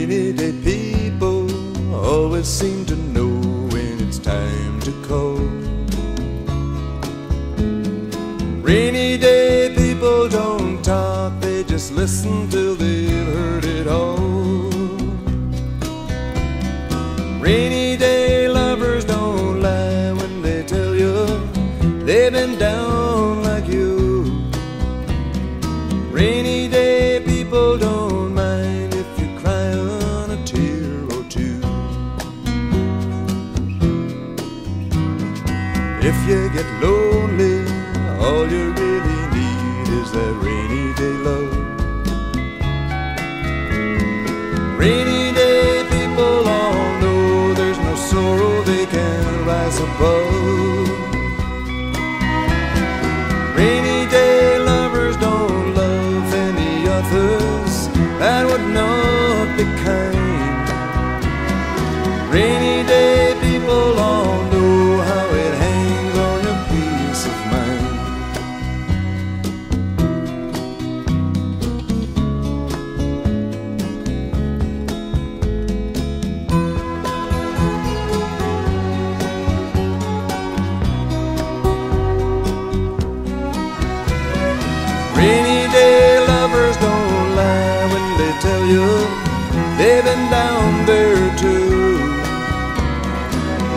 Rainy day people always seem to know when it's time to call. Rainy day people don't talk, they just listen till they've heard it all. Rainy day lovers don't lie when they tell you they've been down like you. Rainy day people don't mind if you cry on a tear or two. If you get lonely, all you really need is that rainy day love. Rainy day people all know there's no sorrow they can rise above. Rainy day lovers don't love any others, that would not be kind. Rainy day people all know how it hangs on your peace of mind. Rainy day lovers don't lie when they tell you they've been down there too.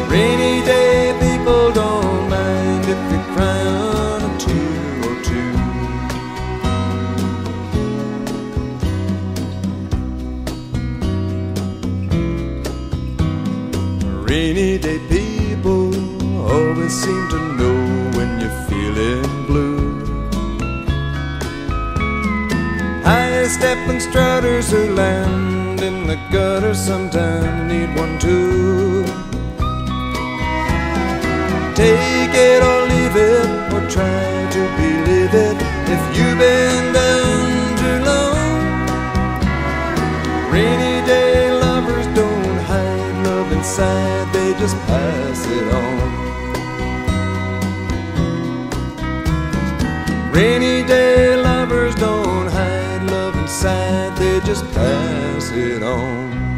Rainy day people don't mind if you cry on a tear or two. Rainy day people always seem to know when you're feeling blue. High-stepping strutters who land in the gutter sometimes need one too. Take it or leave it, or try to believe it if you've been down too long. Rainy day lovers don't hide love inside, they just pass it on. Rainy day lovers don't hide love inside, they just pass it on.